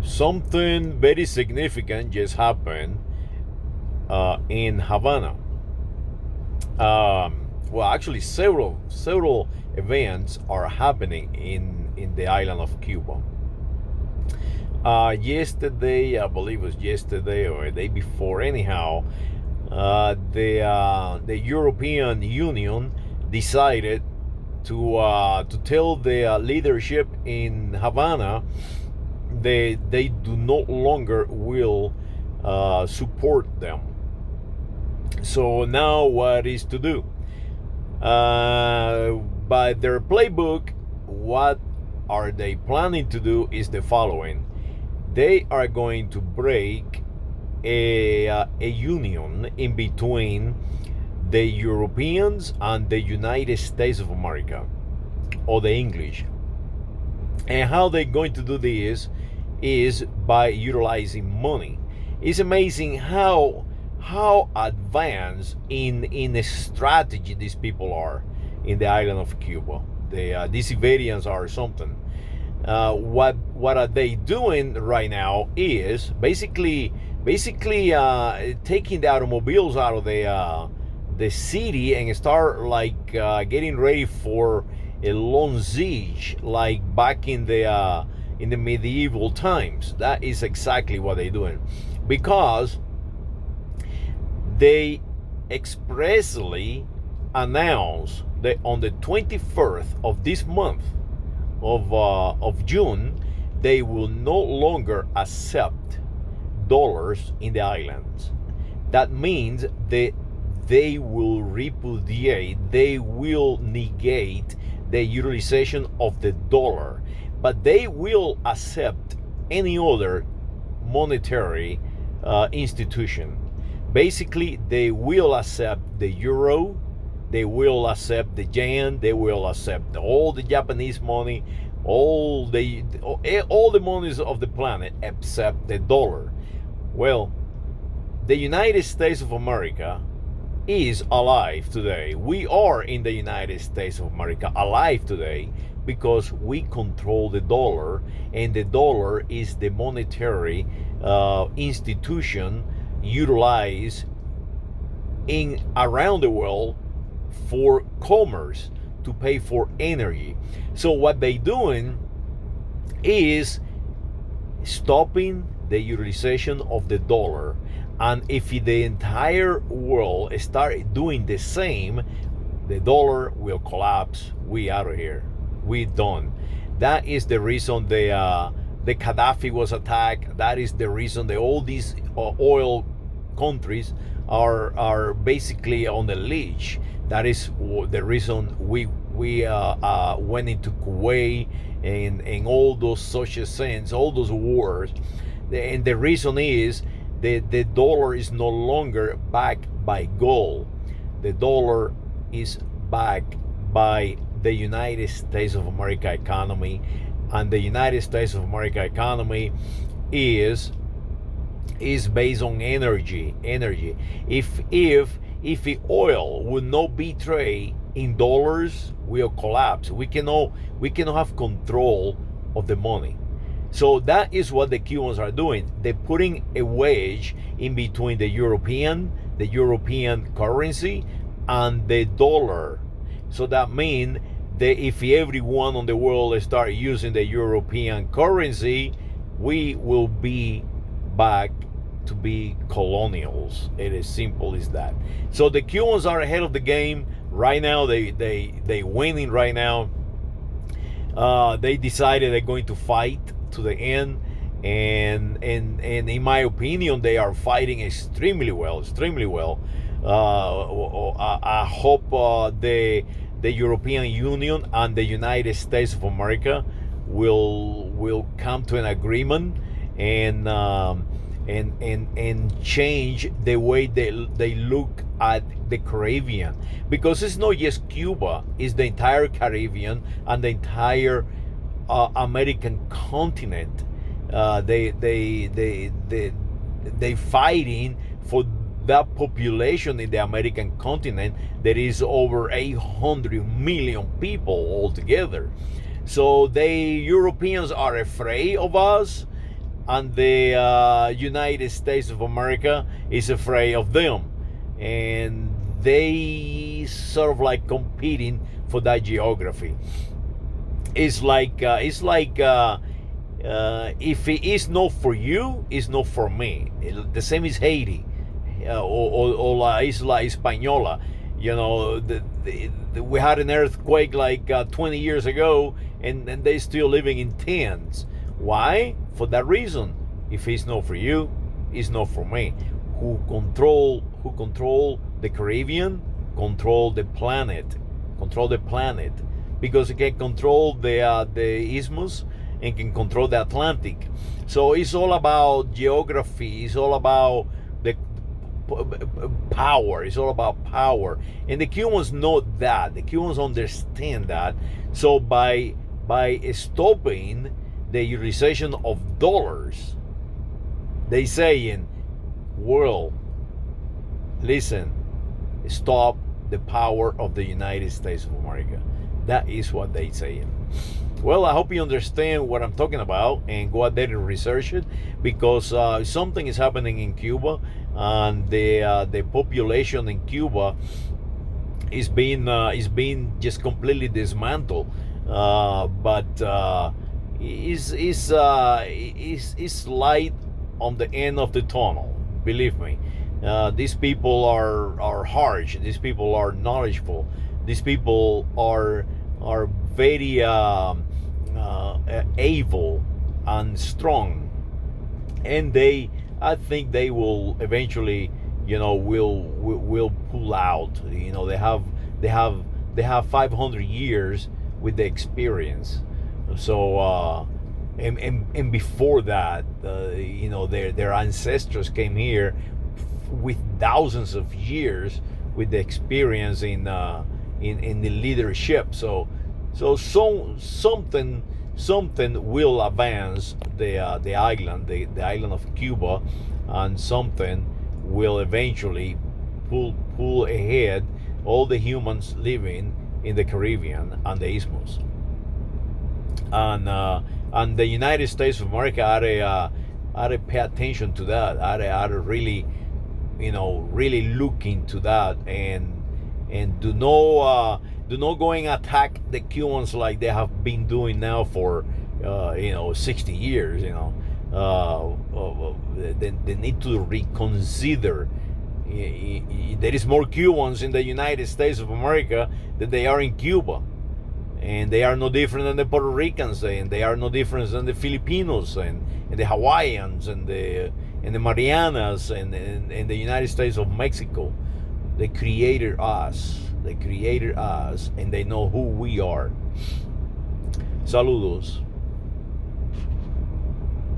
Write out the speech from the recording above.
something very significant just happened in Havana. Well, actually, several events are happening in the island of Cuba. Yesterday, I believe it was yesterday or the day before, anyhow, the European Union decided to tell the leadership in Havana they do no longer will support them. So now what is to do? By their playbook, what are they planning to do is the following. They are going to break a union in between the Europeans and the United States of America, or the English. And how they're going to do this is by utilizing money. It's amazing how advanced in a strategy these people are in the island of Cuba. These civilians are something. What are they doing right now is basically taking the automobiles out of the city and start like getting ready for a long siege, like back in the medieval times. That is exactly what they're doing, because they expressly announced that on the 21st of this month of June, they will no longer accept dollars in the islands. That means that they will repudiate, they will negate the utilization of the dollar, but they will accept any other monetary institution. Basically, they will accept the euro, they will accept the yen, they will accept all the Japanese money, all the monies of the planet except the dollar. Well, the United States of America is alive today. We are in the United States of America alive today because we control the dollar, and the dollar is the monetary institution utilized in around the world for commerce, to pay for energy. So what they doing is stopping the utilization of the dollar, and if the entire world start doing the same, the dollar will collapse. We out of here. We done. That is the reason the Gaddafi was attacked. That is the reason that all these oil countries are basically on the leash. That is the reason we went into Kuwait and all those social sins, all those wars. And the reason is that the dollar is no longer backed by gold. The dollar is backed by the United States of America economy, and the United States of America economy is based on energy. If the oil would not be traded in dollars, will collapse. We cannot have control of the money. So that is what the Cubans are doing. They're putting a wedge in between the European currency and the dollar. So that means that if everyone on the world start using the European currency, we will be back to be colonials. It is simple as that. So the Cubans are ahead of the game right now. They winning right now. They decided they're going to fight to the end, and in my opinion, they are fighting extremely well. I hope the European Union and the United States of America will come to an agreement and change the way they look at the Caribbean, because it's not just Cuba, it's the entire Caribbean and the entire American continent. They fighting for that population in the American continent that is over 800 million people altogether. So the Europeans are afraid of us. and the United States of America is afraid of them, and they sort of like competing for that geography. If it is not for you, it's not for me. The same is Haiti, or La Isla Española. You know, we had an earthquake like 20 years ago, and they're still living in tents. Why? For that reason. If it's not for you, it's not for me. Who control the Caribbean? Control the planet, because it can control the isthmus and can control the Atlantic. So it's all about geography. It's all about the power. It's all about power, and the Cubans know that. The Cubans understand that. So by stopping the utilization of dollars, they saying, world, listen, stop the power of the United States of America. That is what they saying. Well, I hope you understand what I'm talking about and go out there and research it, because something is happening in Cuba, and the population in Cuba is being just completely dismantled. But is light on the end of the tunnel. Believe me, these people are harsh. These people are knowledgeable. These people are very able and strong, and I think they will eventually, will pull out. They have 500 years with the experience. So and before that, their ancestors came here with thousands of years with the experience in the leadership. So something will advance the island, the island of Cuba, and something will eventually pull ahead all the humans living in the Caribbean and the Isthmus. And the United States of America ought to pay attention to that. Ought to really, really look into that, and do not go and attack the Cubans like they have been doing now for 60 years. They need to reconsider. There is more Cubans in the United States of America than they are in Cuba, and they are no different than the Puerto Ricans, and they are no different than the Filipinos, and the Hawaiians, and the Marianas, and the United States of Mexico. They created us. And they know who we are. Saludos.